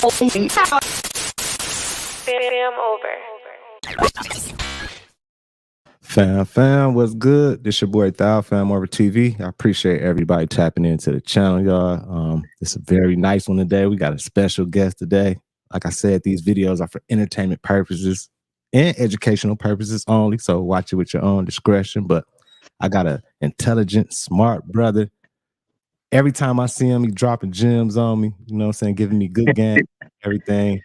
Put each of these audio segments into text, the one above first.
Fam, what's good? This your boy Thou, FamOverTV. I appreciate everybody tapping into the channel, y'all. It's a very nice one today. We got a special guest today. Like I said, these videos are for entertainment purposes and educational purposes only, so watch it with your own discretion. But I got an intelligent, smart brother. Every time I see him, he dropping gems on me, you know what I'm saying, giving me good game, everything.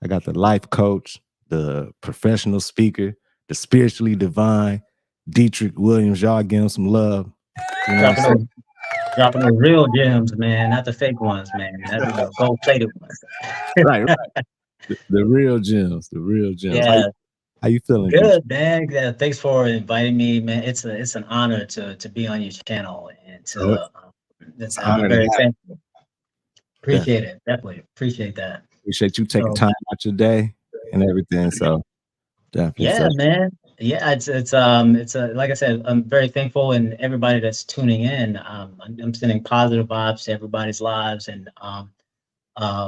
I got the life coach, the professional speaker, the spiritually divine, Detrick Williams. Y'all give him some love. You know what I'm saying? Dropping those real gems, man, not the fake ones, man. That's the gold-plated ones. Right. The real gems, the real gems. Yeah. How you feeling? Good, man. Yeah, thanks for inviting me, man. It's an honor to be on your channel and to I'm very thankful. Appreciate it. Definitely appreciate that. Appreciate you taking time out your day and everything. So definitely. Yeah, man. Yeah, it's like I said, I'm very thankful, and everybody that's tuning in. I'm sending positive vibes to everybody's lives, and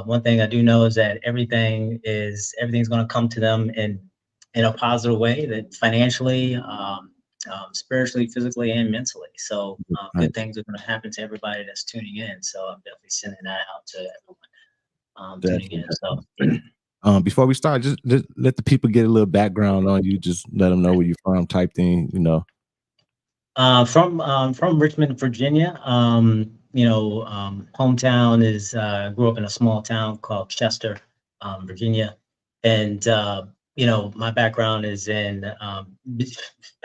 one thing I do know is that everything's going to come to them in a positive way, that financially, spiritually, physically, and mentally. So good things are going to happen to everybody that's tuning in. So I'm definitely sending that out to everyone tuning in. So before we start, just let the people get a little background on you. Just let them know where you're from, type thing, you know. From Richmond, Virginia. Hometown is grew up in a small town called Chester, Virginia, and my background is in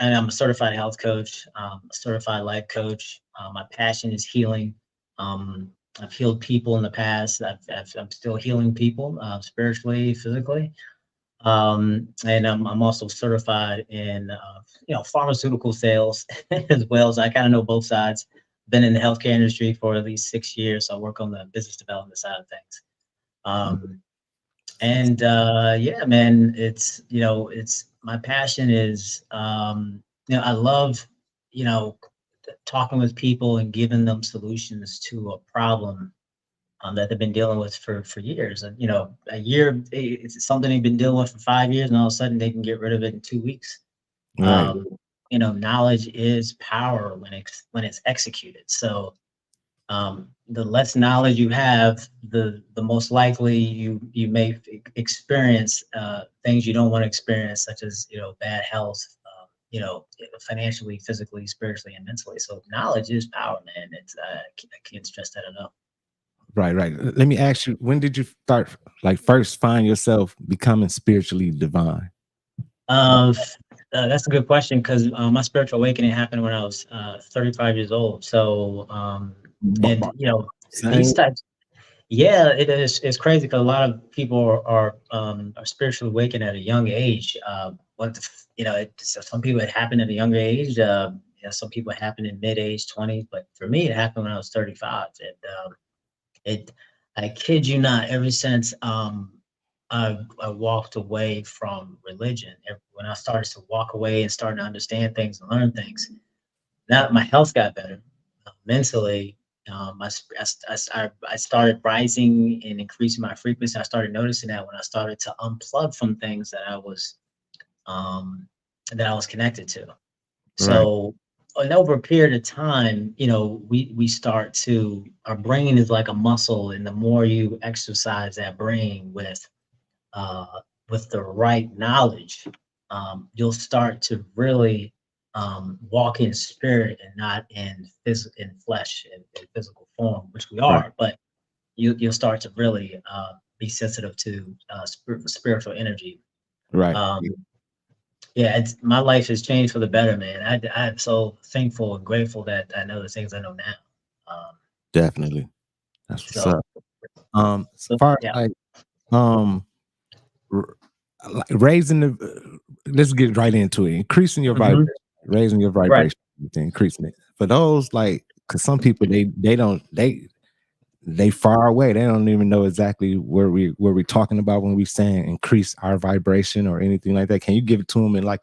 and I'm a certified health coach, a certified life coach. My passion is healing. I've healed people in the past. I'm still healing people spiritually, physically. And I'm also certified in pharmaceutical sales as well. So I kind of know both sides. Been in the healthcare industry for at least 6 years. So I work on the business development side of things. Yeah, man, it's my passion is I love talking with people and giving them solutions to a problem that they've been dealing with for years. And a year, it's something they've been dealing with for 5 years, and all of a sudden they can get rid of it in 2 weeks. Right. Knowledge is power when it's executed. So the less knowledge you have, the most likely you may experience things you don't want to experience, such as bad health, financially, physically, spiritually, and mentally. So knowledge is power, man. It's I can't stress that enough. Right. Let me ask you, when did you start, first find yourself becoming spiritually divine? That's a good question, because my spiritual awakening happened when I was 35 years old. So, and these types, yeah, it's crazy, because a lot of people are spiritually awakened at a young age. Some people it happened at a younger age. Some people it happened in mid-age 20s, but for me, it happened when I was 35, and I kid you not, ever since I walked away from religion, when I started to walk away and started to understand things and learn things, now my health got better. Mentally, I started rising and increasing my frequency. I started noticing that when I started to unplug from things that I was connected to. Right. So, and over a period of time, we start to, our brain is like a muscle, and the more you exercise that brain with the right knowledge, you'll start to really walk in spirit and not in flesh and physical form, which we are. Right. But you'll start to really be sensitive to spiritual energy. Right. Yeah, my life has changed for the better, man. I'm so thankful and grateful that I know the things I know now. Definitely. That's what's up. So far, raising let's get right into it. Increasing your vibration, raising your vibration, increasing it. For those, because some people they far away, they don't even know exactly where we're talking about when we saying increase our vibration or anything like that. Can you give it to them in a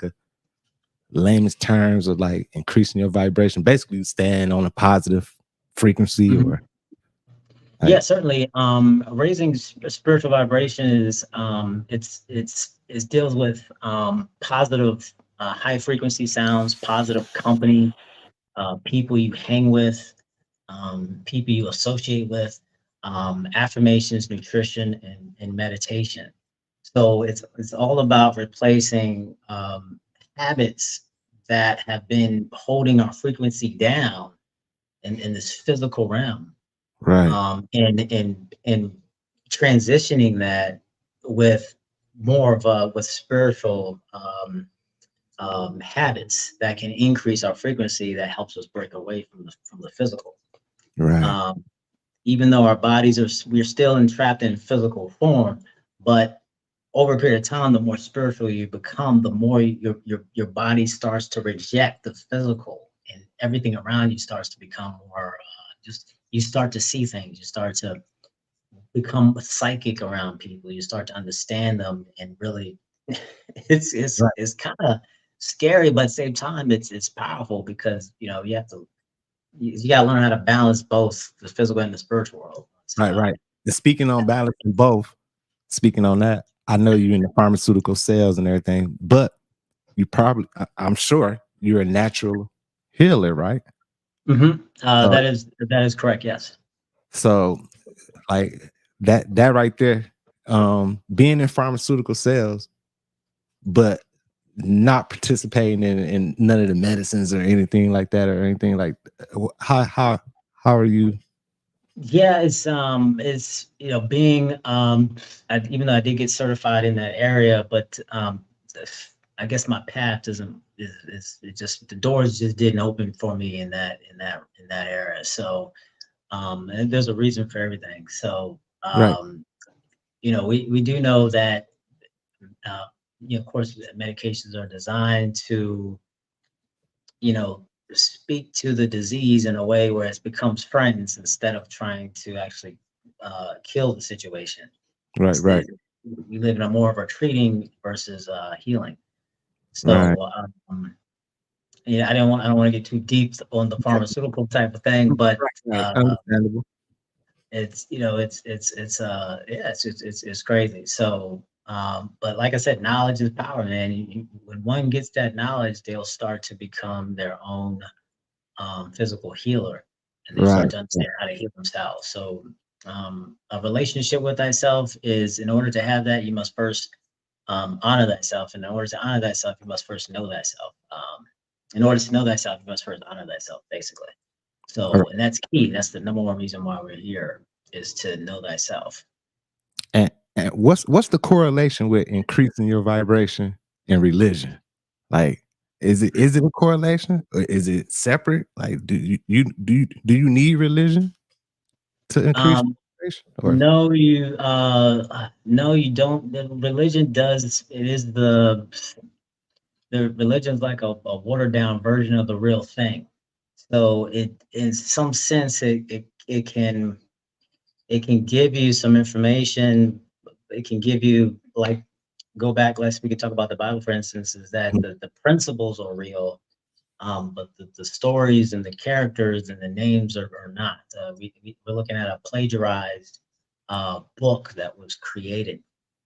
layman's terms of increasing your vibration, basically staying on a positive frequency? Or Yeah, Like, certainly. Raising spiritual vibration is it deals with positive, high frequency sounds, positive company, people you hang with, people you associate with, affirmations, nutrition, and meditation. So it's all about replacing habits that have been holding our frequency down in this physical realm, right, and transitioning that with more of a with spiritual habits that can increase our frequency that helps us break away from the physical. right, Um, Even though our bodies are we're still entrapped in physical form, but over a period of time, the more spiritual you become, the more your body starts to reject the physical, and everything around you starts to become more just you start to see things, you start to become psychic around people, you start to understand them, and really right, it's kind of scary, but at the same time it's powerful because you have to you got to learn how to balance both the physical and the spiritual world. right, right. And speaking on balancing both, speaking on that, I know you're in the pharmaceutical sales and everything, but you probably, I'm sure you're a natural healer, right? So, That is correct, yes. so like that right there, being in pharmaceutical sales, but not participating in none of the medicines or anything like that or anything like how are you? Yeah, it's being even though I did get certified in that area, but I guess my path doesn't is it just the doors just didn't open for me in that area. So and there's a reason for everything. So Right, we do know that uh, of course medications are designed to you know, speak to the disease in a way where it becomes friends instead of trying to actually kill the situation. right, It's the, right, we live in a more of a treating versus healing. right, So, I don't want to get too deep on the pharmaceutical type of thing, but right, understandable. yeah, it's crazy. So, but like I said, knowledge is power, man. When one gets that knowledge, they'll start to become their own physical healer, and they Right, start to understand how to heal themselves. So, a relationship with thyself is in order to have that, you must first honor thyself. And in order to honor thyself, you must first know thyself. In order to know thyself, you must first honor thyself, basically. right. So, and that's key. That's the number one reason why we're here is to know thyself. And what's the correlation with increasing your vibration and religion? Like, is it a correlation or is it separate? Like, do you need religion to increase Um, your vibration? Or no, you don't. The religion does. It is the religion's like a watered down version of the real thing. So it, in some sense, it can give you some information. It can give you like go back. We could talk about the Bible, for instance, is that the principles are real, but the stories and the characters and the names are not. We're looking at a plagiarized book that was created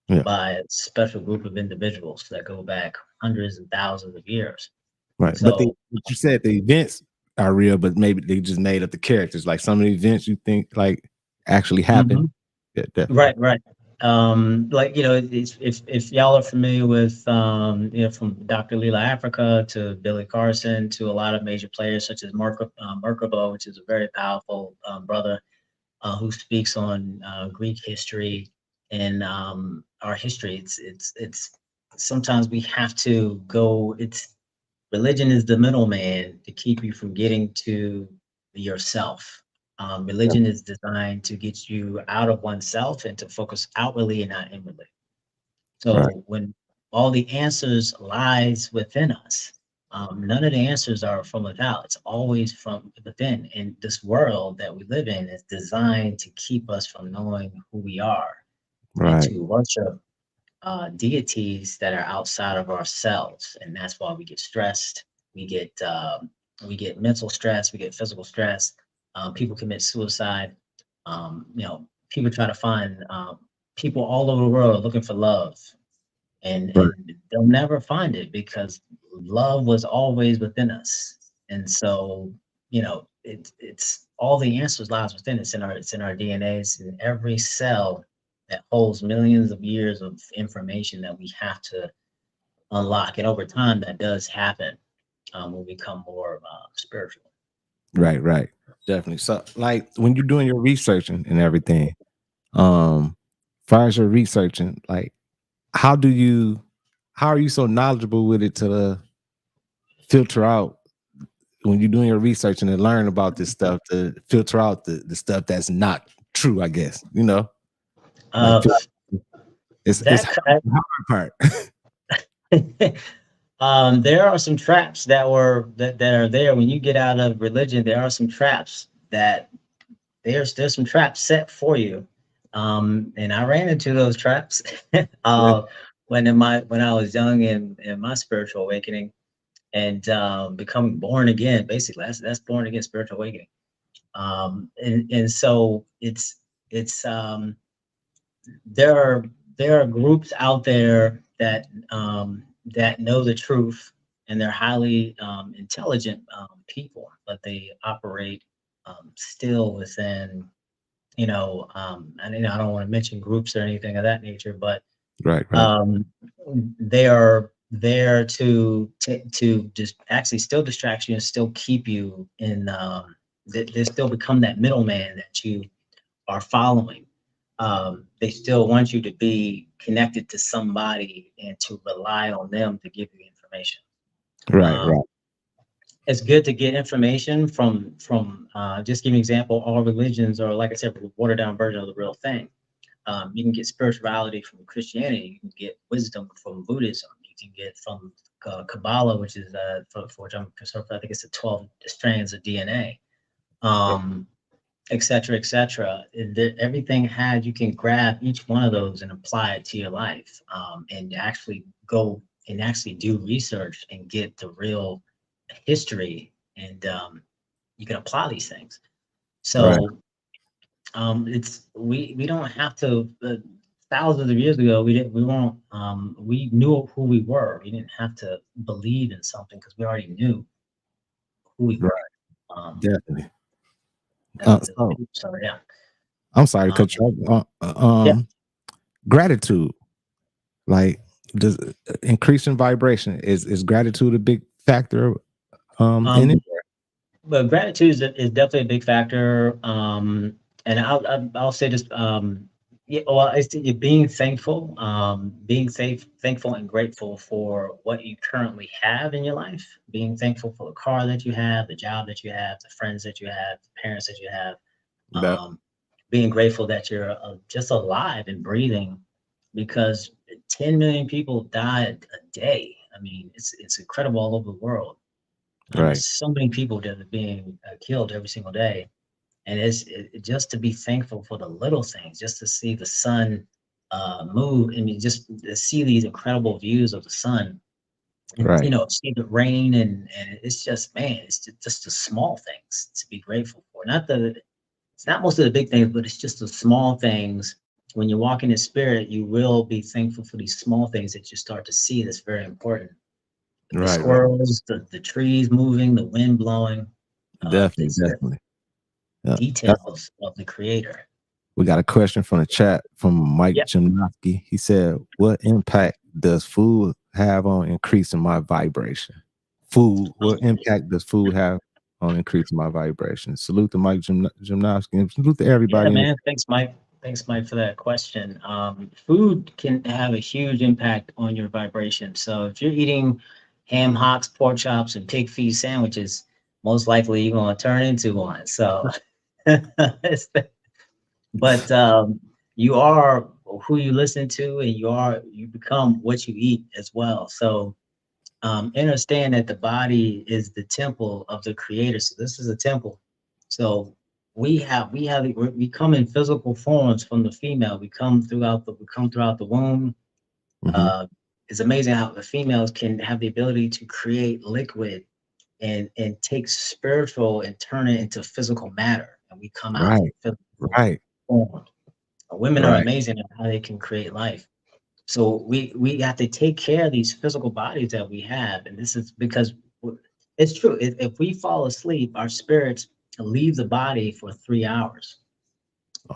yeah, by a special group of individuals that go back hundreds and thousands of years. right. So, But you said the events are real, but maybe they just made up the characters. Like some of the events you think like actually happened. mhm. Yeah, definitely. Right, right. Like if y'all are familiar with from Dr. Leela Africa to Billy Carson to a lot of major players such as Merkaba, which is a very powerful brother who speaks on Greek history and our history. It's sometimes we have to go. It's religion is the middleman to keep you from getting to yourself. Yeah, Religion is designed to get you out of oneself and to focus outwardly and not inwardly. right, So when all the answers lies within us, none of the answers are from without. It's always from within. And this world that we live in is designed to keep us from knowing who we are and right, to worship deities that are outside of ourselves, and that's why we get stressed. We get mental stress. We get physical stress. People commit suicide. People try to find people all over the world are looking for love, Right. and they'll never find it because love was always within us. And so, it's all the answers lies within. It's in our DNA. It's in every cell that holds millions of years of information that we have to unlock. And over time, that does happen when we become more spiritual. Right, right. Definitely. So like when you're doing your researching and everything, far as your researching, like how do you how are you so knowledgeable with it to filter out when you're doing your research and learn about this stuff to filter out the stuff that's not true, I guess, like Uh, it's that the hard part. There are some traps that are there when you get out of religion. There are some traps that there's some traps set for you, and I ran into those traps Yeah. uh, when I was young in my spiritual awakening and becoming born again. Basically, that's born again spiritual awakening. And so it's there are groups out there that know the truth, and they're highly intelligent people, but they operate still within, and I don't want to mention groups or anything of that nature, but Right, right, um, they are there to just actually still distract you and still keep you in. They still become that middleman that you are following. They still want you to be connected to somebody and to rely on them to give you information. right, Um, right, it's good to get information from just give me an example. All religions are, like I said, a watered down version of the real thing. You can get spirituality from Christianity. You can get wisdom from Buddhism. You can get from Kabbalah, which is for which I'm concerned. I think it's the 12 strands of DNA. right, Et cetera, et cetera. Everything has, you can grab each one of those and apply it to your life, and actually go and actually do research and get the real history, and you can apply these things. right, So it's we don't have to. Thousands of years ago, we weren't we knew who we were. We didn't have to believe in something because we already knew who we right. were. Um, Definitely. and So so yeah. I'm sorry to Um, cut you off. yeah. Gratitude, like does increasing vibration is gratitude a big factor in it? Um, but gratitude is definitely a big factor. And I'll say this. Yeah, well, being thankful, thankful and grateful for what you currently have in your life. Being thankful for the car that you have, the job that you have, the friends that you have, the parents that you have. That Um, Being grateful that you're just alive and breathing, because 10 million people die a day. I mean, it's incredible all over the world. right, There's so many people that are being killed every single day, and just to be thankful for the little things, just to see the sun move. I mean, just to see these incredible views of the sun, and right, see the rain, and it's just, man, it's just the small things to be grateful for. It's not most of the big things, but it's just the small things. When you walk in the spirit, you will be thankful for these small things that you start to see. That's very important. The right, right. squirrels, the trees moving, the wind blowing. Definitely, It's the definitely. Yeah. details of the creator. We got a question from the chat from Mike Yep. Jimnowski. He said, "What impact does food have on increasing my vibration?" Food. What impact does food have on increasing my vibration? Salute to Mike Jimnowski and salute to Yeah, everybody in the man. Thanks, Mike. Thanks, Mike, for that question. Food can have a huge impact on your vibration. So if you're eating ham hocks, pork chops, and pig feet sandwiches, most likely you're going to turn into one. So, but you are who you listen to, and you become what you eat as well. So understand that the body is the temple of the creator. So this is a temple. So we come in physical forms from the female. We come throughout the womb. Mhm. Uh, it's amazing how the females can have the ability to create liquid and take spiritual and turn it into physical matter, and we come out Right. physical. Right. formed. Women are Right. amazing at how they can create life. So we have to take care of these physical bodies that we have, and this is because it's true. If we fall asleep, our spirits leave the body for 3 hours.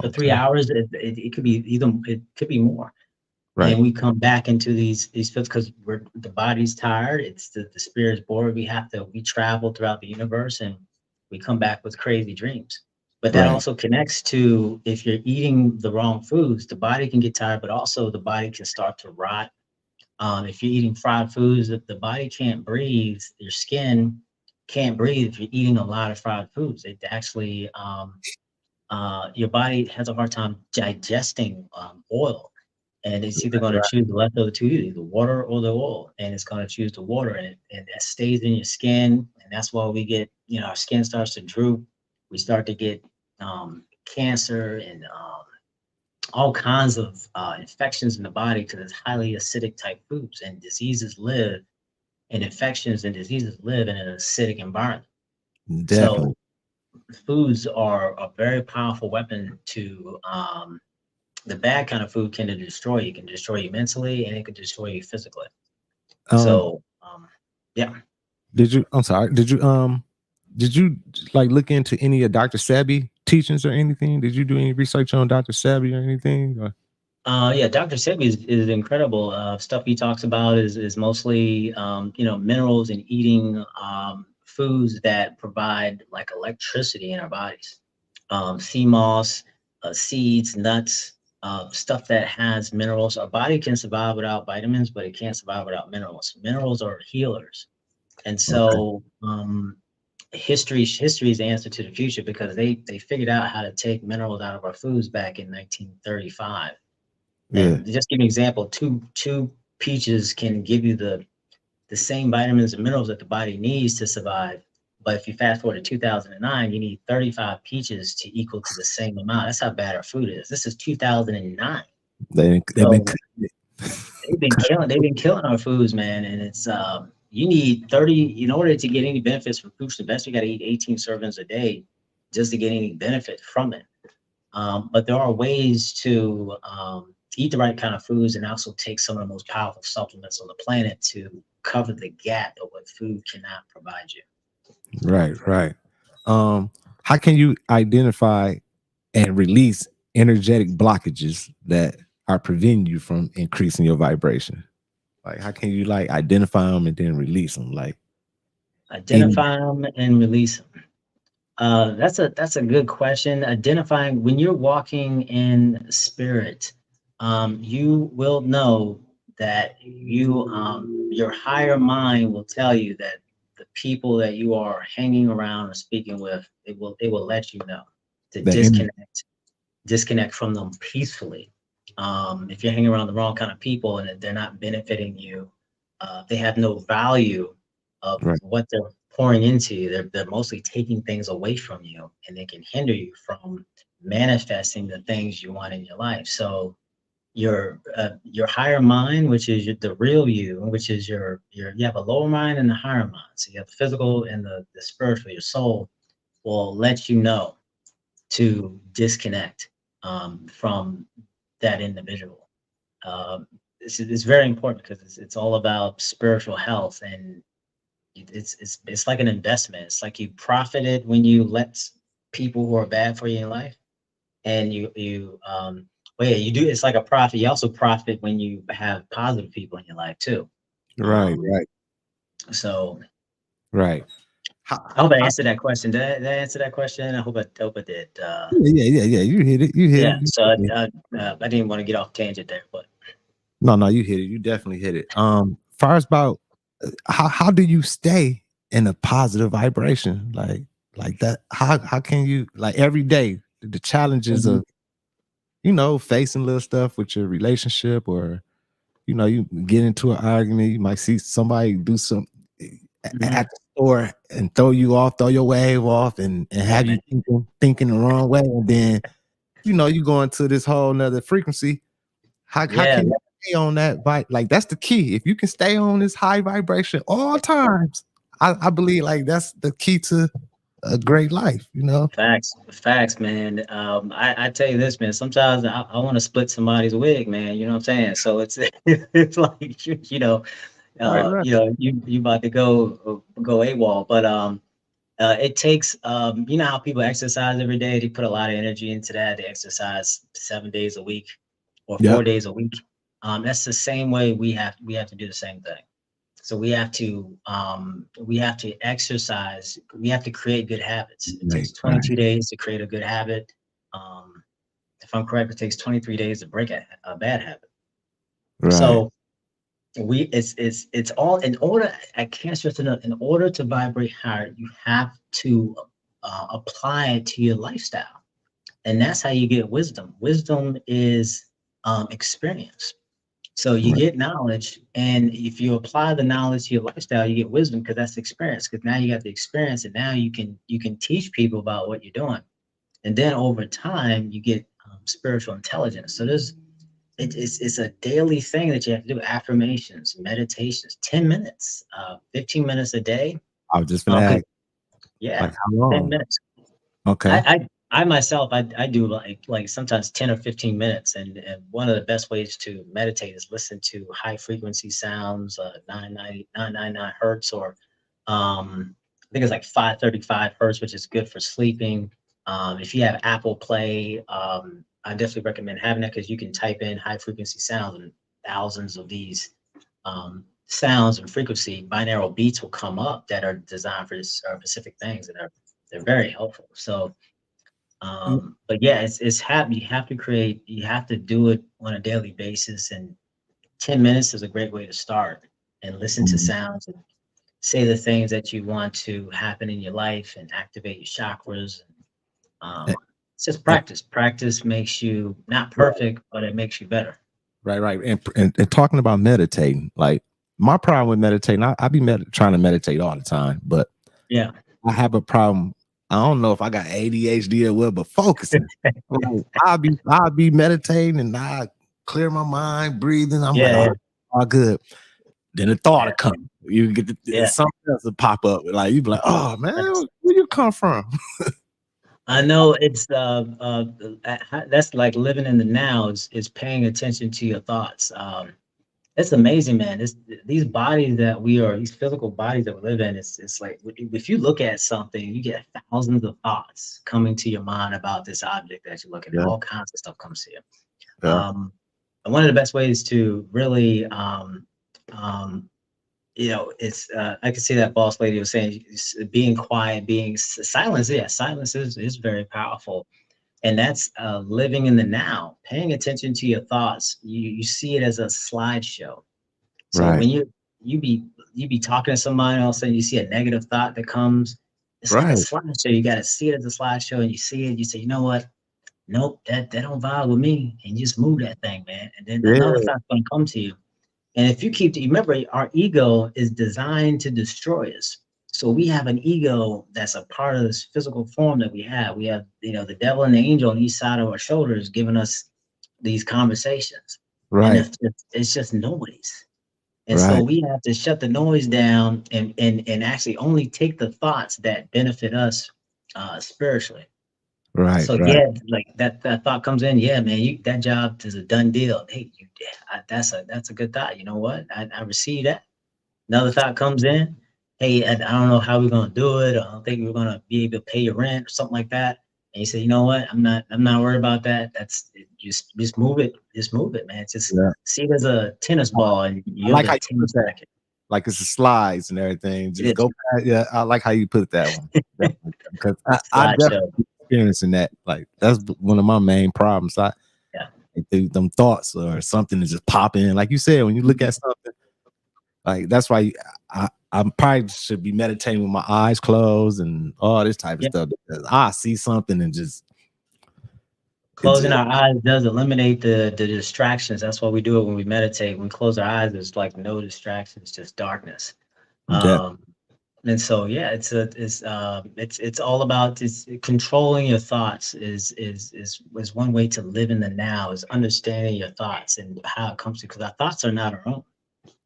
For three Okay. hours, it could be even it could be more, Right. and we come back into these fits because we're the body's tired. It's the spirit's bored. We travel throughout the universe, and we come back with crazy dreams. But that Right. also connects to if you're eating the wrong foods, the body can get tired, but also the body can start to rot. If you're eating fried foods, if the body can't breathe, your skin can't breathe if you're eating a lot of fried foods. It actually your body has a hard time digesting oil, and it's either going to Right. choose the left of the two, either the water or the oil, and it's going to choose the water, and that stays in your skin, and that's why we get, our skin starts to droop, we start to get cancer and all kinds of infections in the body because it's highly acidic type foods, and infections and diseases live in an acidic environment. Definitely. So foods are a very powerful weapon to the bad kind of food can destroy you. It can destroy you mentally and it can destroy you physically. Um, So yeah. I'm sorry, did you like look into any of Dr. Sebi teachings or anything? Did you do any research on Dr. Sebi or anything? Yeah, Dr. Sebi is incredible. Stuff he talks about is mostly minerals and eating foods that provide like electricity in our bodies. Sea moss, seeds, nuts, stuff that has minerals. Our body can survive without vitamins, but it can't survive without minerals. Minerals are healers, and Okay. so history is the answer to the future because they figured out how to take minerals out of our foods back in 1935. Yeah. And just give an example, two peaches can give you the same vitamins and minerals that the body needs to survive. But if you fast forward to 2009, you need 35 peaches to equal to the same amount. That's how bad our food is. This is 2009. They've been So cutting it. they've been killing our foods, man. And it's you need 30 in order to get any benefits from fruits and vegetables, you gotta eat 18 servings a day just to get any benefit from it. But there are ways to eat the right kind of foods and also take some of the most powerful supplements on the planet to cover the gap of what food cannot provide you. Right, right. Um, how can you identify and release energetic blockages that are preventing you from increasing your vibration? Like, how can you like identify them and then release them? Like, any Identify them and release them. That's a good question. Identifying when you're walking in spirit, you will know that your higher mind will tell you that the people that you are hanging around or speaking with, it will let you know to the energy, disconnect from them peacefully. If you're hanging around the wrong kind of people and they're not benefiting you, they have no value of right, what they're pouring into you. They're mostly taking things away from you, and they can hinder you from manifesting the things you want in your life. So your higher mind, which is the real you, which is your you have a lower mind and a higher mind. So you have the physical and the spiritual. Your soul will let you know to disconnect from that individual. It's very important because it's all about spiritual health, and it's like an investment. It's like you profited when you let people who are bad for you in life, and well, yeah, you do. It's like a profit. You also profit when you have positive people in your life too. right, Um, right, so right. How, I hope I how, answered that question. Did I answer that question? I hope I did. yeah, yeah, yeah, yeah. You hit it. You hit Yeah. it. So I didn't want to get off tangent there, but No, no, you hit it. You definitely hit it. Far as about how do you stay in a positive vibration like that? How can you like every day the challenges Mhm, of facing little stuff with your relationship, or you get into an argument, you might see somebody do some mhm. at the store and throw you off, throw your wave off, and Yeah, have you man. thinking the wrong way, and then you go into this whole nother frequency. How Yeah, can you stay on that vibe? Like that's the key. If you can stay on this high vibration all times, I believe like that's the key to. a great life, you know? Facts, man. I tell you this, man. Sometimes I want to split somebody's wig, man. You know what I'm saying? So it's it's like Right, right. you about to go AWOL, but it takes you know how people exercise every day. They put a lot of energy into that. They exercise 7 days a week or Yeah. 4 days a week. That's the same way we have to do the same thing. So we have to exercise. We have to create good habits. It Right, takes right, 22 days to create a good habit. Um, if I'm correct, it takes 23 days to break a bad habit. right. So it's all in order. I can't stress enough. In order to vibrate higher, you have to apply it to your lifestyle, and that's how you get wisdom. Wisdom is experience. So you Right. get knowledge, and if you apply the knowledge to your lifestyle, you get wisdom because that's experience. Because now you got the experience, and now you can teach people about what you're doing, and then over time you get spiritual intelligence. So it's a daily thing that you have to do. Affirmations, meditations, 10 minutes, 15 minutes a day. I was just gonna 'Cause ask, yeah, like, how 10 long? minutes. Okay. I myself, I do like sometimes 10 or 15 minutes, and one of the best ways to meditate is listen to high frequency sounds, 999 hertz, or I think it's like 535 hertz, which is good for sleeping. If you have Apple Play, I definitely recommend having that because you can type in high frequency sounds, and thousands of these sounds and frequency binaural beats will come up that are designed for this specific things, and they're very helpful. So Mm, but yeah, you have to create, you have to do it on a daily basis, and 10 minutes is a great way to start, and listen to mm, sounds and say the things that you want to happen in your life and activate your chakras. eh, It's just eh, practice. Practice makes you not right, perfect, but it makes you better. right, right. And talking about meditating, like my problem with meditating, I be trying to meditate all the time, but Yeah. I have a problem. I don't know if I got ADHD or what, but focusing. Like, I'll be meditating and I clear my mind, breathing. I'm like, Yeah. all good. Then a thought will Yeah. come. You get Yeah. something else will pop up. Like you be like, oh man, where you come from? I know it's that's like living in the now is paying attention to your thoughts. It's amazing, man. These bodies that we are, these physical bodies that we live in, it's like if you look at something, you get thousands of thoughts coming to your mind about this object that you're looking at. Yeah, All kinds of stuff comes to you. yeah, And one of the best ways to really um, it's I can see that boss lady was saying being quiet, silence. Yeah, silence is very powerful, and that's living in the now, paying attention to your thoughts. You see it as a slideshow. So right, when you be you be talking to somebody, all of a sudden you see a negative thought that comes. It's like a right. slideshow. You got to see it as a slideshow, and you see it. You say, you know what? Nope, that don't vibe with me, and you just move that thing, man. And then another Yeah, thought's gonna come to you. And if you remember, our ego is designed to destroy us. So we have an ego that's a part of this physical form that we have. We have, the devil and the angel on each side of our shoulders giving us these conversations. And right, it's just noise. And so right, we have to shut the noise down, and actually only take the thoughts that benefit us spiritually. right, So right, yeah, like that thought comes in. Yeah, man, that job is a done deal. Hey, that's a good thought. You know what? I receive that. Another thought comes in. Hey, I don't know how we're gonna do it. I don't think we're gonna be able to pay your rent or something like that. And you say, you know what? I'm not worried about that. Just move it. Just move it, man. Just yeah. see it as a tennis ball, and I you're like the how you put tennis that. racket. Like it's the slides and everything. It Just is go back. Yeah, I like how you put that one. Definitely. Because I slideshow. definitely experiencing that. Like that's one of my main problems. I Yeah. them thoughts or something is just pop in. Like you said, when you look at something, like that's why I probably should be meditating with my eyes closed and all this type of Yeah. stuff because I see something and just it Closing just our eyes does eliminate the distractions. That's why we do it when we meditate. When we close our eyes, there's like no distractions, just darkness. that Um, and so yeah, it's all about controlling your thoughts is one way to live in the now, is understanding your thoughts and how it comes to, because our thoughts are not our own.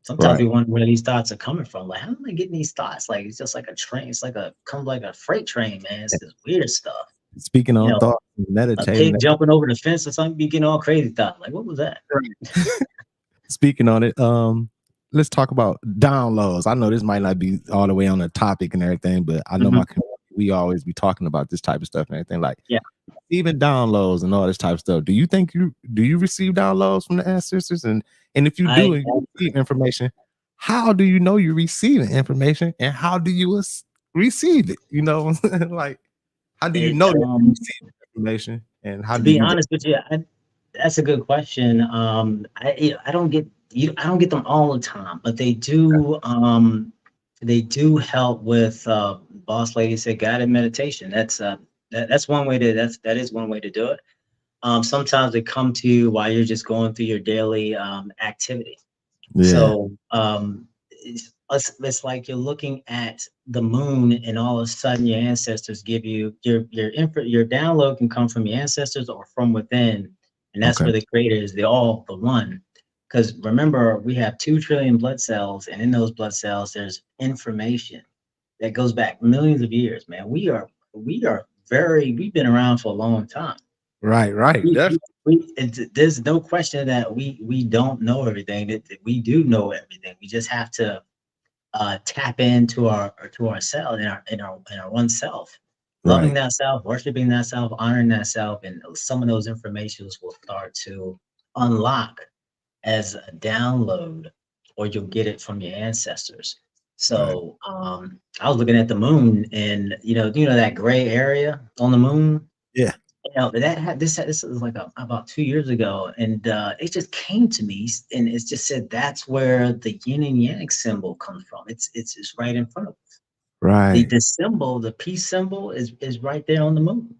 Sometimes Right. we wonder where these thoughts are coming from. Like, how am I getting these thoughts? Like, it's just like a train. It's like comes like a freight train, man. It's this weird stuff. Speaking You on know, thoughts, a meditating. pig jumping over the fence or something, be getting all crazy thought. Like, what was that? Speaking on it, let's talk about downloads. I know this might not be all the way on the topic and everything, but I know Mhm. my community, we always be talking about this type of stuff and everything. Like Yeah. even downloads and all this type of stuff. Do you think you receive downloads from the ancestors? And if you I do and you receive information, how do you know you're receiving information and how do you receive it? You know what I'm saying? Like how do you it, know that you're receiving information and how to do be you honest with you, that's a good question. I don't get I don't get them all the time, but they do help with boss lady said guided meditation. That's one way to that is one way to do it. Sometimes they come to you while you're just going through your daily activity. yeah, So it's like you're looking at the moon, and all of a sudden your ancestors give you your download can come from your ancestors or from within, and that's okay. where the creator is the one. Because remember, we have 2 trillion blood cells, and in those blood cells, there's information that goes back millions of years. Man, we are we've been around for a long time. Right, right. we, Definitely. there's no question that we don't know everything. That we do know everything. We just have to tap into our to ourselves in our one self, loving Right. that self, worshiping that self, honoring that self, and some of those informations will start to unlock as a download, or you'll get it from your ancestors. Right. So I was looking at the moon, and that gray area on the moon. Yeah. This was like about 2 years ago, and it just came to me, and it just said that's where the yin and yang symbol comes from. It's just right in front of us. Right. The symbol, the peace symbol, is right there on the moon.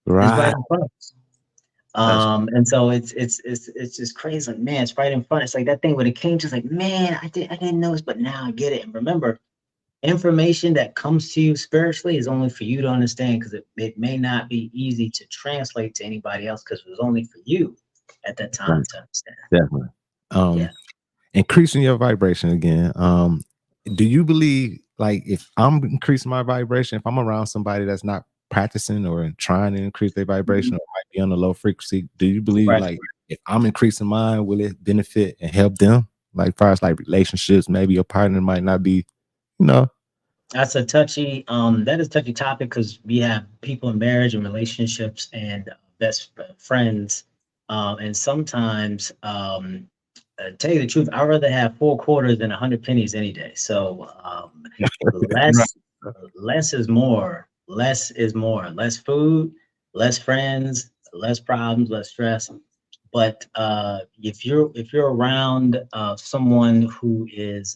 It's right Right. in front of us. That's And so it's just crazy. Like, man, it's right in front. It's like that thing when it came, just like, man, I didn't know this, but now I get it. And remember, information that comes to you spiritually is only for you to understand, because it may not be easy to translate to anybody else, because it was only for you at that time right. to understand. Definitely. Um, Yeah. increasing your vibration again. Do you believe like if I'm increasing my vibration, if I'm around somebody that's not practicing or trying to increase their vibration Mhm. or might be on a low frequency, do you believe Right. like if I'm increasing mine, will it benefit and help them? Like far as like relationships, maybe your partner might not be, you know. That is touchy topic, because we have people in marriage and relationships and best friends. And sometimes, tell you the truth, I'd rather have 4 quarters than 100 pennies any day. So Right. less less is more. Less is more. Less food, less friends, less problems, less stress. But if you're around someone who is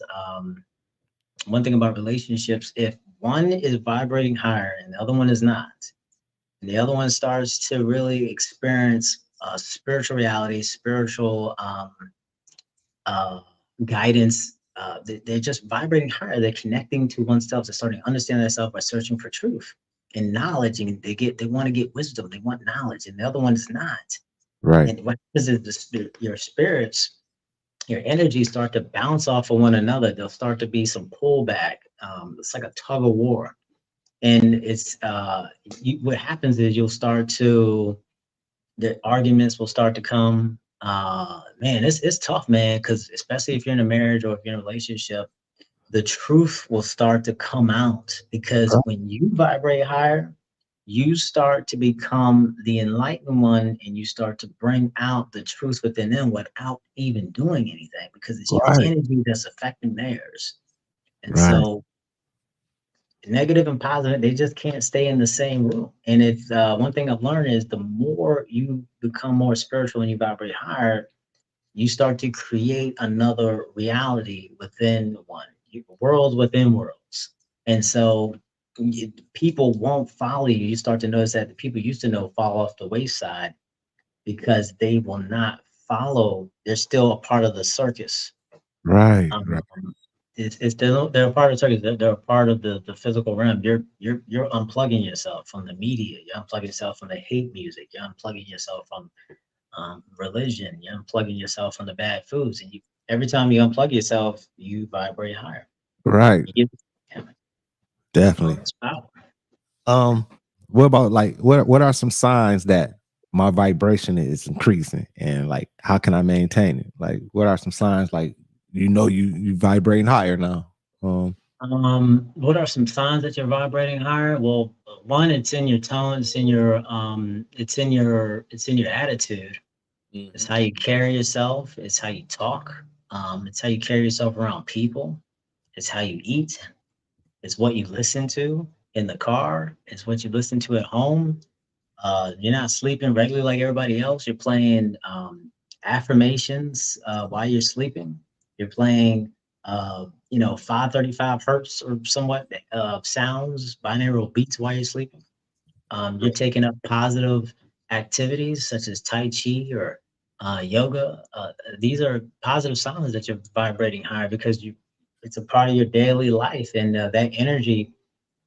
one thing about relationships, if one is vibrating higher and the other one is not, and the other one starts to really experience spiritual reality, spiritual uh, guidance, they're just vibrating higher. They're connecting to oneself. They're starting to understand themselves by searching for truth and knowledge, and they want to get wisdom. They want knowledge, and the other one is not. Right. And what is it? Your spirits, your energies start to bounce off of one another. There'll start to be some pullback. It's like a tug of war, and what happens is you'll start to the arguments will start to come. Man, it's tough, man, because especially if you're in a marriage or if you're in a relationship, the truth will start to come out, because when you vibrate higher, you start to become the enlightened one, and you start to bring out the truth within them without even doing anything, because it's your Right. energy that's affecting theirs. And Right. so negative and positive, they just can't stay in the same room. And it's one thing I've learned is the more you become more spiritual and you vibrate higher, you start to create another reality within one, worlds within worlds. And so people won't follow you. You start to notice that the people you used to know fall off the wayside, because they will not follow. They're still a part of the circus. Right. Um, Right. they're a part of the circus. They're a part of the physical realm. You're unplugging yourself from the media. You're unplugging yourself from the hate music. You're unplugging yourself from religion. You're unplugging yourself from the bad foods, and every time you unplug yourself, you vibrate higher. Right. You get, yeah, Definitely. it's power. Um, what about like what are some signs that my vibration is increasing and like how can I maintain it? Like what are some signs like you vibrating higher now? What are some signs that you're vibrating higher? Well, one, it's in your tone, it's in your attitude. It's Mhm. how you carry yourself, it's how you talk, it's how you carry yourself around people, it's how you eat, it's what you listen to in the car, it's what you listen to at home. You're not sleeping regularly like everybody else. You're playing affirmations while you're sleeping. You're playing, 535 hertz or somewhat sounds, binaural beats while you're sleeping. You're taking up positive activities such as Tai Chi or yoga. These are positive signs that you're vibrating higher because it's a part of your daily life, and that energy,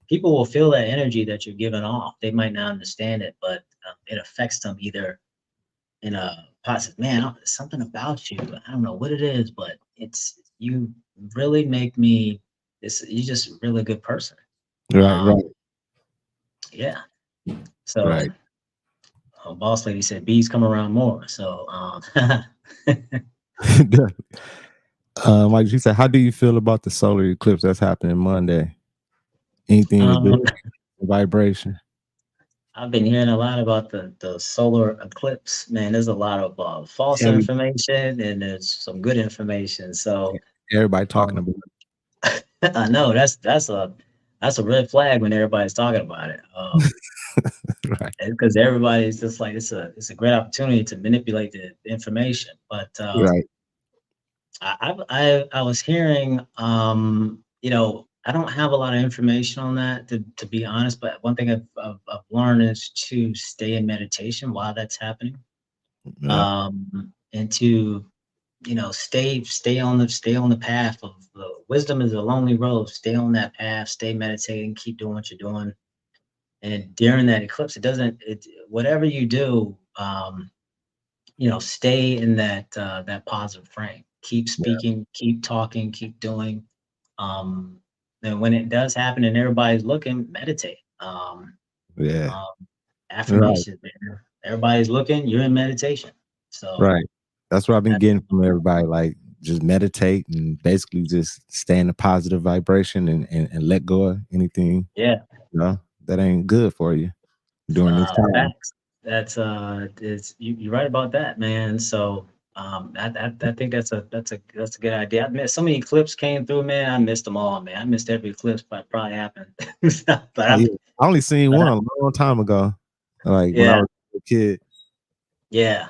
people will feel that energy that you're giving off. They might not understand it, but it affects them either in a positive. Man, something about you. I don't know what it is, but it's you really make me. You're just a really good person. Right, Um, right, yeah. So right. boss lady said bees come around more. So Like you said, how do you feel about the solar eclipse that's happening Monday? Anything to do um, with vibration? I've been hearing a lot about the solar eclipse. Man, there's a lot of false Every, information and there's some good information. So everybody talking um, about I know that's a red flag when everybody's talking about it. it. Right, Because everybody's just like it's a great opportunity to manipulate the information. But right. I was hearing I don't have a lot of information on that to be honest. But one thing I've learned is to stay in meditation while that's happening, Yeah, and to stay on the path of wisdom is a lonely road. Stay on that path, stay meditating, keep doing what you're doing. And during that eclipse, whatever you do, stay in that positive frame. Keep yeah, speaking, keep talking, keep doing. Um, and when it does happen and everybody's looking, meditate. yeah. Um, Right, Affirmations, man. Everybody's looking, you're in meditation. So right. That's what I've been that, getting from everybody. Like just meditate and basically just stay in a positive vibration and let go of anything, yeah. that ain't good for you during this time. Facts. You're right about that, man. So I think that's a good idea. I missed so many clips came through, man. I missed them all, man. I missed every clip, but probably happened. but Oh, I, yeah. I only seen but one I, a long time ago, like when I yeah, was a kid. yeah.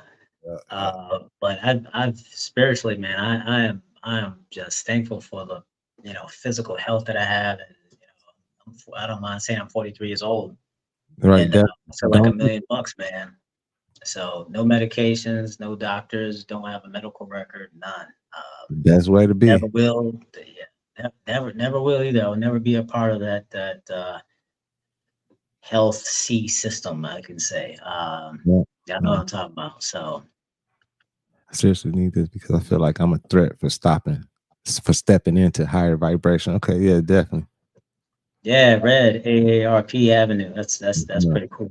Yeah. But I've spiritually, man, I am just thankful for the physical health that I have, and I don't mind saying I'm 43 years old, Right. and That I feel like don't $1 million, man. So no medications, no doctors, don't have a medical record, none. best way to Never be. will. Yeah, never will either. I'll never be a part of that health C system. I can say. Yeah. Yeah, I know what No, I'm talking about. So I seriously need this because I feel like I'm a threat for stepping into higher vibration. Okay, yeah, definitely. yeah, red AARP Avenue. That's Yeah, pretty cool.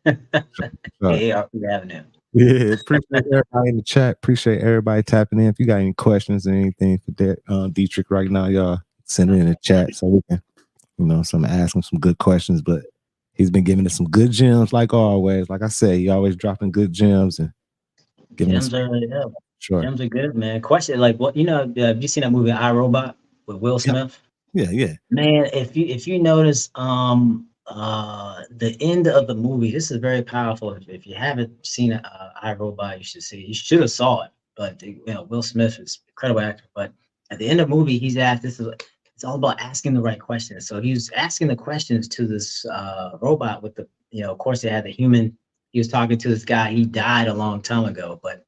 sure. AARP Avenue. Yeah, appreciate everybody in the chat. Appreciate everybody tapping in. If you got any questions or anything for Detrick right now, y'all send it in the chat so we can, some ask him some good questions. But he's been giving us some good gems, like always. Like I said, he always dropping good gems and giving us Gems are yeah, sure. gems are good, man. Question like what have you seen that movie I, Robot with Will Yeah, Smith? yeah, yeah. Man, if you notice, the end of the movie, this is very powerful. If you haven't seen iRobot, you should see. You should have saw it. But Will Smith is an incredible actor. But at the end of the movie, he's asked. It's all about asking the right questions. So he was asking the questions to this robot with of course, they had the human. He was talking to this guy. He died a long time ago, but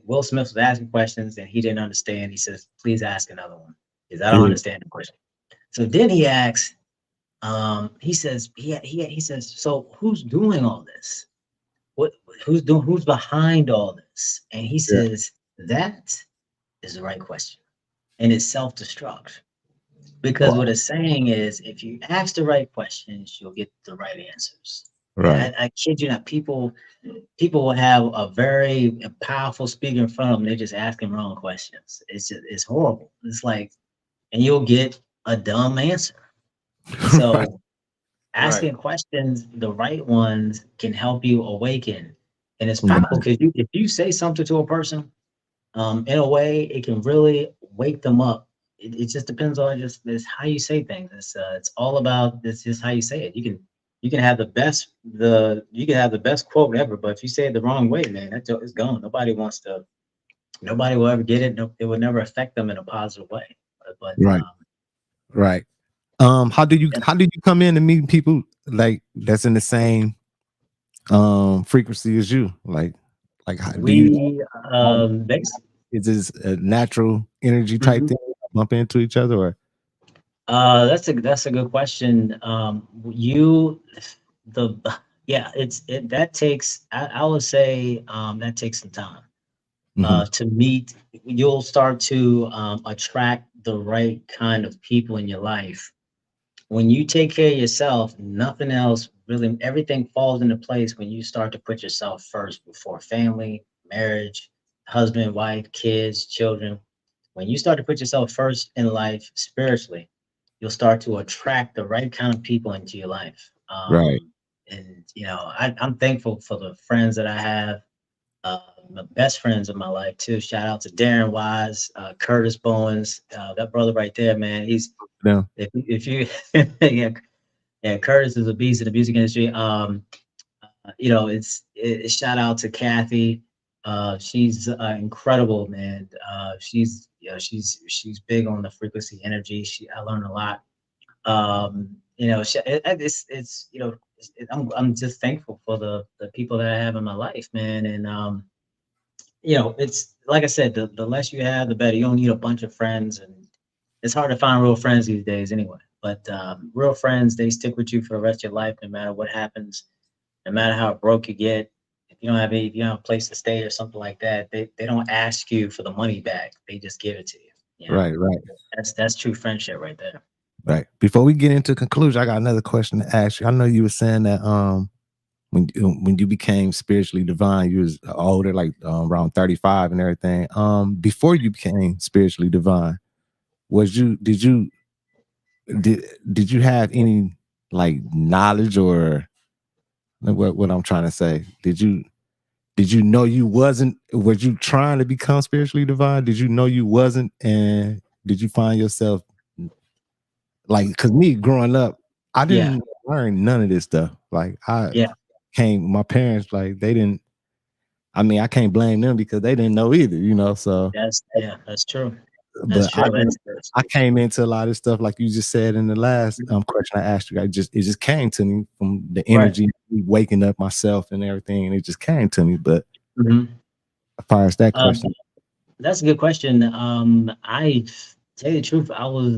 Will Smith was asking questions and he didn't understand. He says, "Please ask another one, because I don't Yeah, understand the question." So then he asks, he says, "So who's doing all this? What who's behind all this?" And he yeah, says, "That is the right question, and it's self-destruct. Because what Wow. it's saying is, if you ask the right questions, you'll get the right answers. Right. I kid you not, people will have a very powerful speaker in front of them. They're just asking wrong questions. It's horrible. It's like, and you'll get a dumb answer. Right. So Right. asking questions, the right ones, can help you awaken. And it's powerful Right. because if you say something to a person, in a way, it can really wake them up. It just depends on just this how you say things. It's all about this just how you say it. You can have you can have the best quote ever, but if you say it the wrong way, man, that joke is gone. Nobody will ever get it. No, it will never affect them in a positive way. Right. Right. Yeah, How did you come in and meet people like that's in the same frequency as you? Like how do you we bas is this a natural energy type mhm. thing? Bump into each other or That's a good question. You the yeah, it that takes I would say that takes some time mhm. to meet. You'll start to attract the right kind of people in your life. When you take care of yourself, nothing else really, everything falls into place when you start to put yourself first before family, marriage, husband, wife, kids, children. When you start to put yourself first in life spiritually, you'll start to attract the right kind of people into your life. Right. And I'm thankful for the friends that I have, my best friends in my life too. Shout out to Darren Wise, Curtis Bowens, that brother right there, man. He's Now, if you yeah, yeah, Curtis is a beast in the music industry. Shout out to Kathy. She's incredible, man. She's big on the frequency energy. I learned a lot. It's I'm just thankful for the people that I have in my life, man. And it's like I said, the less you have, the better. You don't need a bunch of friends, and it's hard to find real friends these days anyway. But real friends, they stick with you for the rest of your life, no matter what happens, no matter how broke you get. If you don't have a place to stay or something like that, they don't ask you for the money back. They just give it to you. right, right, That's true friendship right there. right. Before we get into conclusion, I got another question to ask you. I know you were saying that when you became spiritually divine, you was older, like around 35 and everything. Before you became spiritually divine, was you did did you have any like knowledge or like, what I'm trying to say? Did you know you wasn't? Was you trying to become spiritually divine? Did you know you wasn't? And did you find yourself like? Because me growing up, I Yeah, didn't learn none of this stuff. Like I yeah, came, my parents like they didn't. I mean, I can't blame them because they didn't know either, you know. So, that's true. That's but true. I came into a lot of stuff like you just said in the last question I asked you. It just came to me from the Right. energy, waking up myself and everything, and it just came to me. But hmm as far as that Um, question, that's a good question. I tell you the truth, I was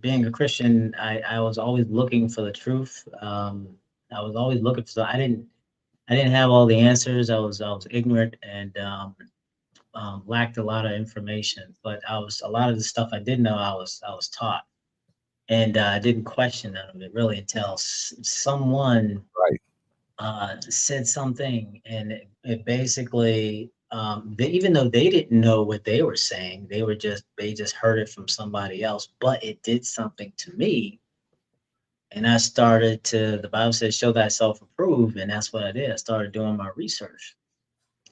being a Christian, I was always looking for the truth. I was always looking for. I didn't have all the answers. I was ignorant and lacked a lot of information. But I was a lot of the stuff I did know. I was taught, and I didn't question none of it really until someone right, said something, and it basically, even though they didn't know what they were saying, they just heard it from somebody else, but it did something to me, and I started to. The Bible says, "Show thyself approved," and that's what I did. I started doing my research,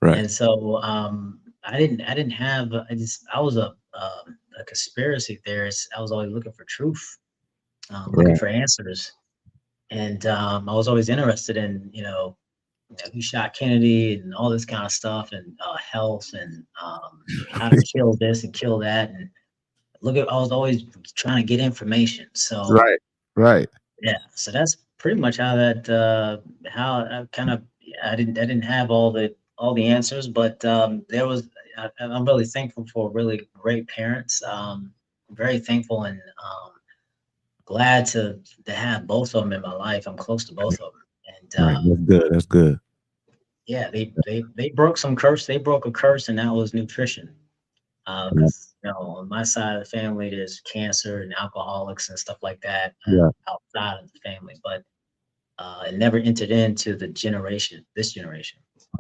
right, and so I didn't have. I was a conspiracy theorist. I was always looking for truth, looking right, for answers, and I was always interested in who shot Kennedy and all this kind of stuff and health and how to kill this and kill that and I was always trying to get information. So right, right, yeah, so that's pretty much how I kind of yeah, I didn't have all the answers, but there was I'm really thankful for really great parents. Very thankful and glad to have both of them in my life. I'm close to both of them, and right. That's good. That's good. yeah, they broke some curse. They broke a curse, and that was nutrition. Yeah, Because on my side of the family, there's cancer and alcoholics and stuff like that yeah. outside of the family, but it never entered into this generation.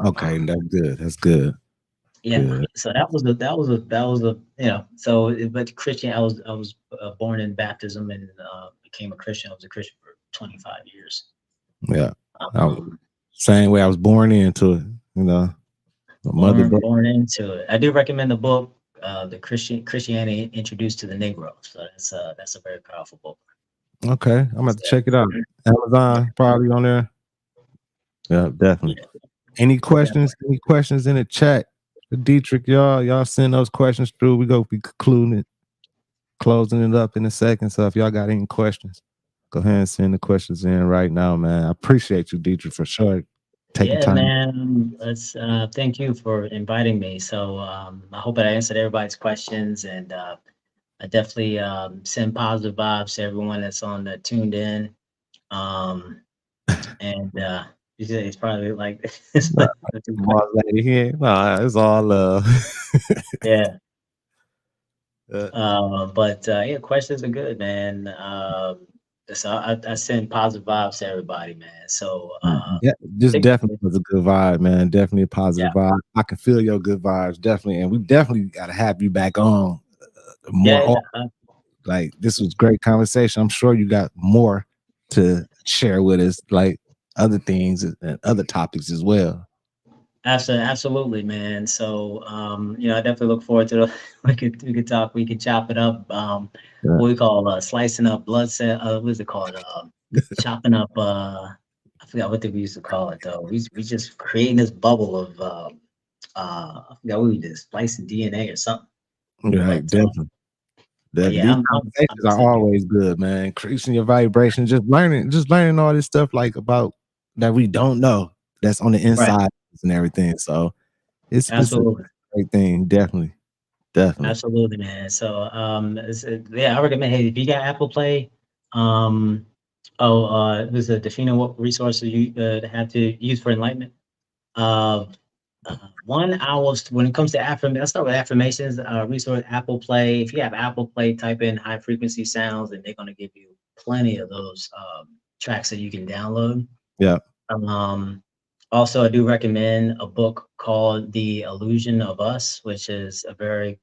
Okay, Um, that's good. That's good. yeah, Good. so that was a so but Christian, I was born in baptism and became a Christian. I was a Christian for 25 years. Yeah. Um, Same way I was born into it, you know. My mother, bro. born into it. I do recommend the book, the Christianity Introduced to the Negro. So that's a very powerful book. Okay, I'm gonna have to So, check it out. yeah, Amazon probably on there. Yeah, definitely. yeah, Any definitely. questions? Any questions in the chat? Detrick, y'all send those questions through. We go be concluding it, closing it up in a second. So if y'all got any questions, go ahead and send the questions in right now, man. I appreciate you, Detrick, for sure. Taking Yeah, time. man. Thank you for inviting me. So I hope that I answered everybody's questions, and I definitely send positive vibes to everyone that's on that tuned in. Um, and it's probably like, it's Nah, like boss lady here. Nah, it's all love. yeah. Uh, But yeah, questions are good, man. So I send positive vibes to everybody, man. So yeah, just think, definitely was a good vibe, man. Definitely a yeah, positive vibe. I can feel your good vibes, definitely, and we definitely got to have you back on more. yeah, yeah. Like this was great conversation. I'm sure you got more to share with us, like other things and other topics as well. Absolutely, man. So, I definitely look forward to the we could talk, we could chop it up. Yeah. What we call slicing up blood cell. What is it called? Chopping up. I forgot what we used to call it though. We just creating this bubble of. I forgot what we did, splicing DNA or something. Right, But definitely. yeah, These I'm conversations are excited. always good, man. Increasing your vibration, just learning all this stuff like about that we don't know that's on the Right. inside and everything. So it's a Absolutely. great thing, definitely, definitely. Absolutely, man. So, yeah, I recommend. Hey, if you got Apple Play, um, there's a Defino what resources you have to use for enlightenment. Uh, 1 hour when it comes to let's start with affirmations. Resource Apple Play. If you have Apple Play, type in high frequency sounds, and they're going to give you plenty of those tracks that you can download. Yeah, Um, Also, I do recommend a book called The Illusion of Us, which is a very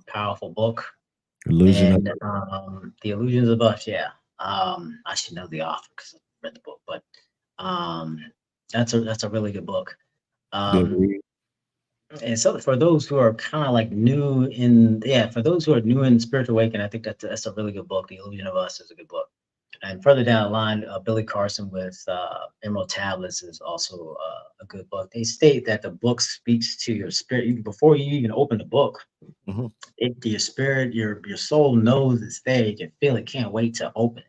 powerful book. illusion of And The Illusions of Us, yeah. I should know the author because I read the book, but um, that's a really good book. good Um, read. and so for those who are kind of like new in, yeah, for those who are new in spiritual awakening, I think that's a really good book. The Illusion of Us is a good book. And further down the line, Billy Carson with Emerald Tablets is also a good book. They state that the book speaks to your spirit. Before you even open the book, Mhm. your spirit, your soul knows it's there. You can feel it. Can't wait to open it.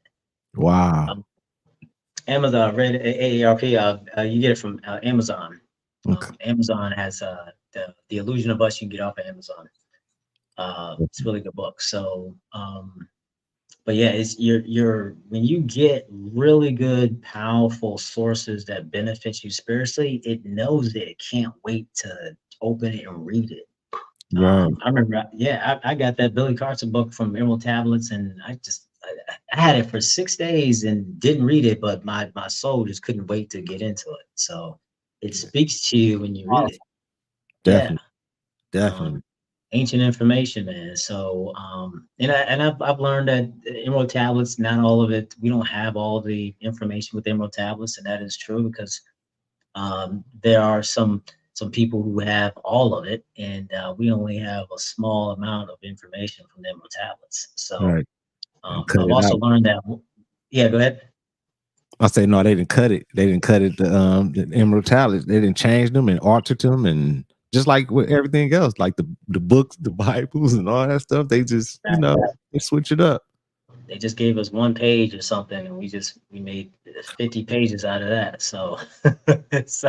Wow. Um, Amazon, read AARP. You get it from Amazon. Okay. Amazon has the Illusion of Us. You can get off of Amazon. It's a really good book. So, but yeah, it's you're when you get really good, powerful sources that benefit you spiritually, it knows that it can't wait to open it and read it. Right. I remember, yeah, I got that Billy Carson book from Emerald Tablets, and I had it for 6 days and didn't read it, but my soul just couldn't wait to get into it. So it speaks to you when you read it. Powerful. Yeah, Definitely. Definitely. um, ancient information, man. So I've learned that Emerald Tablets, not all of it. We don't have all the information with Emerald Tablets, and that is true because there are some people who have all of it, and we only have a small amount of information from the Emerald Tablets. So Right. And cut I've it also out. learned that. Yeah, go ahead. I say no, they didn't cut it. They didn't cut it. The Emerald Tablets. They didn't change them and altered them, and just like with everything else, like the books, the Bibles, and all that stuff. They just they switch it up. They just gave us one page or something, and we made 50 pages out of that. So, it's,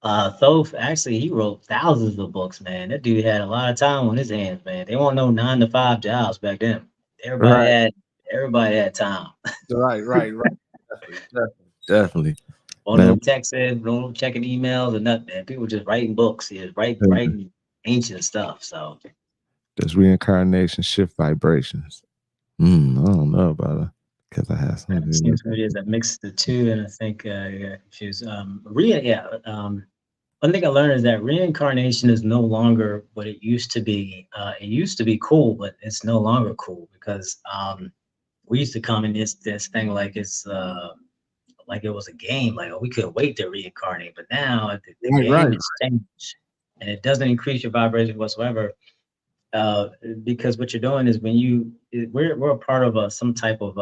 Thoth actually he wrote thousands of books, man. That dude had a lot of time on his hands, man. They weren't no 9 to 5 jobs back then. Everybody Right. had everybody had time. Right. Right. Right. Definitely. Definitely. Definitely. man. no texting, no checking emails or nothing, man. People just writing books, yeah, writing ancient stuff. So Does reincarnation shift vibrations? I don't know about it because I have it something. seems what it is. I mixed the two, and I think yeah, confused. One thing I learned is that reincarnation is no longer what it used to be. It used to be cool, but it's no longer cool because we used to come in this thing like it was a game, like, oh, we couldn't wait to reincarnate. But now the Right, right, game is changed, and it doesn't increase your vibration whatsoever. Uh, because what you're doing is we're a part of some type of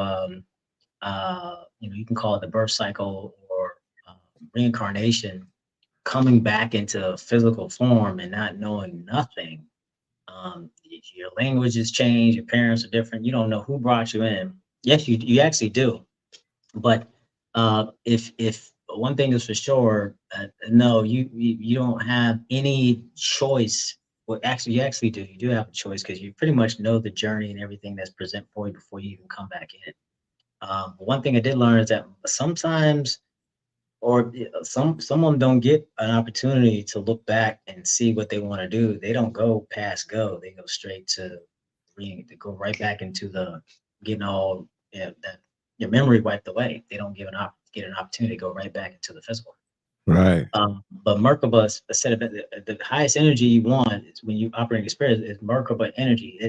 you can call it the birth cycle or uh, reincarnation, coming back into physical form and not knowing nothing. Your language has changed, your parents are different, you don't know who brought you in. Yes, you actually do, but if one thing is for sure, no, you don't have any choice. Well, actually, you actually do. You do have a choice because you pretty much know the journey and everything that's present for you before you even come back in. One thing I did learn is that sometimes, or someone don't get an opportunity to look back and see what they want to do. They don't go past go. They go straight to they go right back into the getting all, yeah, that your memory wiped away. They don't get an opportunity to go right back into the physical. right, But Merkaba said that the highest energy you want is when you operate in spirit is Merkaba energy.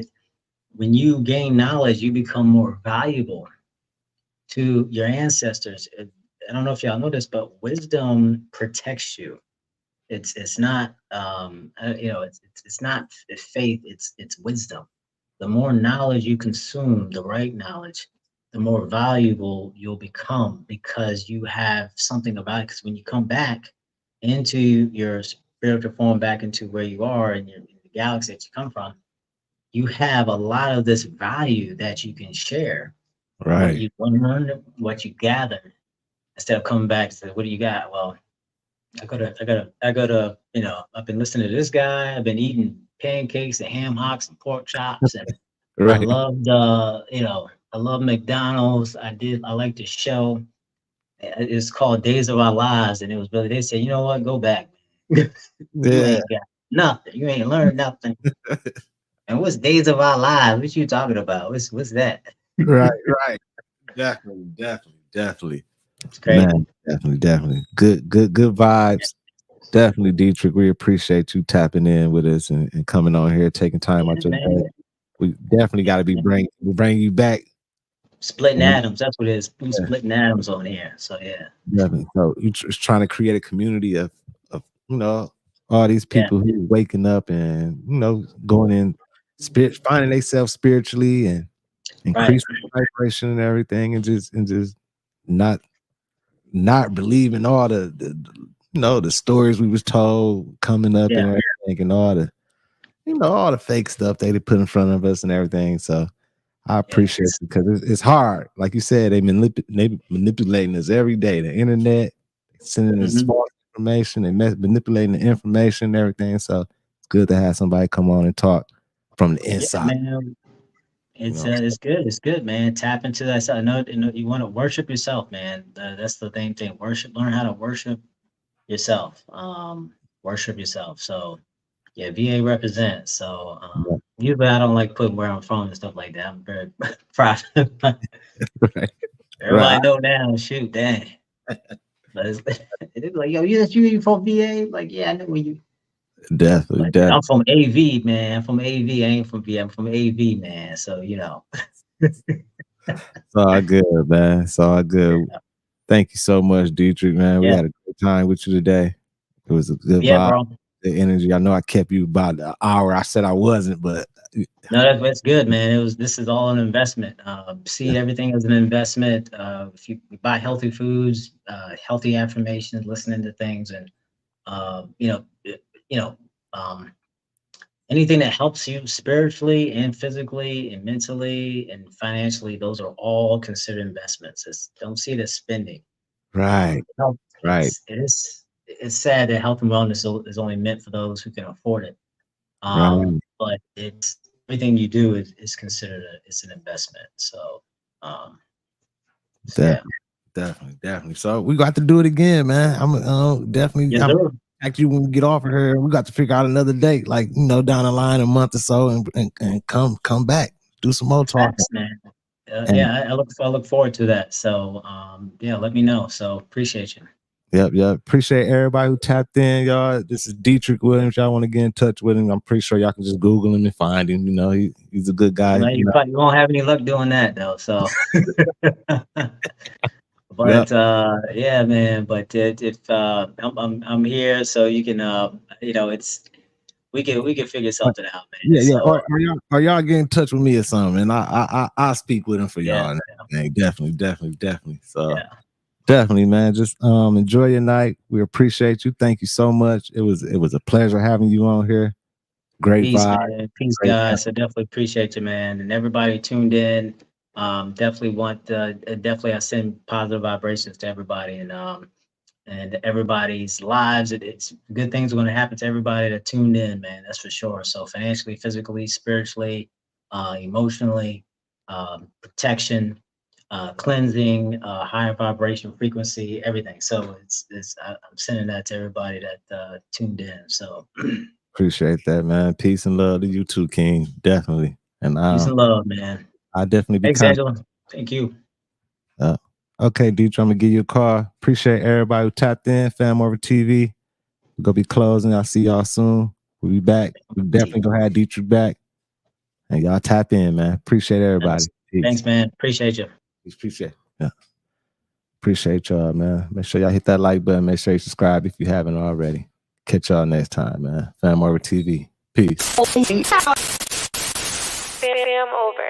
When you gain knowledge, you become more valuable to your ancestors. I don't know if y'all know this, but wisdom protects you. It's not it's not faith. It's wisdom. The more knowledge you consume, the right knowledge, the more valuable you'll become because you have something about it. Because when you come back into your spiritual form, back into where you are in the galaxy that you come from, you have a lot of this value that you can share. What right. you learned, what you gathered, instead of coming back and say, "What do you got?" Well, I've been listening to this guy. I've been eating pancakes and ham hocks and pork chops, and I Right. loved, I love McDonald's. I like the show. It's called Days of Our Lives, and it was really, they said, you know what, go back. You Yeah. ain't got nothing. You ain't learned nothing. And what's Days of Our Lives? What you talking about? What's that? Right, right. Definitely, definitely, definitely. It's crazy. Man, definitely, definitely. Good vibes. Definitely, Detrick. We appreciate you tapping in with us and coming on here, taking time Yeah, out your day. man. We definitely Yeah, got to be man. bring you back. Splitting And atoms. That's what it is. We yeah, splitting atoms on here. So yeah, definitely. So you trying to create a community of all these yeah, people who waking up and going in spirit, finding themselves spiritually and right. increasing vibration and everything, and just not not believing all the stories we was told coming up Yeah, and everything, and all the fake stuff they put in front of us and everything. So I appreciate yes. it because it's hard. Like you said, they manipulating us every day. The internet sending us Hmm. false information, they manipulating the information and everything. So it's good to have somebody come on and talk from the Yeah, inside. man. You know, It's good. It's good, man. Tap into that. So I know, you want to worship yourself, man. That's the main thing. Worship. Learn how to worship yourself. Worship yourself. So yeah, VA represents. So usually I don't like putting where I'm from and stuff like that. I'm very proud. right, right. Everybody know now. Shoot, dang. But it's, it's like, yo, you from VA? Like, yeah, I know where you. Definitely, But I'm definitely. from AV, man. I'm from AV. I ain't from VA. I'm from AV, man. So It's all good, man. It's all good. Thank you so much, Dietrich, man. We yeah, had a good time with you today. It was a good yeah, vibe, bro. the energy. I know I kept you about the hour. I said I wasn't, but No, that's good, man. This is all an investment. See yeah, everything as an investment. If you buy healthy foods, healthy affirmations, listening to things, and uh, you know, you know, um, anything that helps you spiritually and physically and mentally and financially, those are all considered investments. Don't see it as spending. right, Health, right, it's sad that health and wellness is only meant for those who can afford it. right. But it's everything you do is considered it's an investment. Um, so That yeah, Definitely. So we got to do it again, man. I'm definitely. Yes, sir. Actually, when we get off of here, we got to figure out another date, like down the line a month or so, and come back, do some more talking. Facts, man. And yeah, I look forward to that. So yeah, let me know. So appreciate you. Yep. Appreciate everybody who tapped in, y'all. This is Detrick Williams. Y'all want to get in touch with him? I'm pretty sure y'all can just Google him and find him. He's a good guy. You probably won't have any luck doing that though. So, but yeah, man. But if I'm here, so you can it's we can figure something out, man. Yeah. So, Or y'all get in touch with me or something, and I'll speak with him for y'all. Yeah. Definitely. So. Yeah. Definitely, man. Just enjoy your night. We appreciate you. Thank you so much. It was a pleasure having you on here. Great Peace, vibe. man. Peace, guys. I definitely appreciate you, man, and everybody tuned in. Definitely I send positive vibrations to everybody, and everybody's lives. It's good things are going to happen to everybody that tuned in, man. That's for sure. So financially, physically, spiritually, emotionally, protection, cleansing, higher vibration frequency, everything. So I'm sending that to everybody that tuned in. So Appreciate that, man. Peace and love to you too, King. Definitely. And peace and love, man. I definitely be Thanks, Angela. Thank you. Okay, Detrick, I'm gonna give you a call. Appreciate everybody who tapped in. FamOverTV. We're gonna be closing. I'll see y'all soon. We'll be back. We definitely gonna have Detrick back. And y'all tap in, man. Appreciate everybody. Thanks, man. Appreciate you. Appreciate it. Yeah. Appreciate y'all, man. Make sure y'all hit that like button. Make sure you subscribe if you haven't already. Catch y'all next time, man. FamOverTV. Peace. Fam over.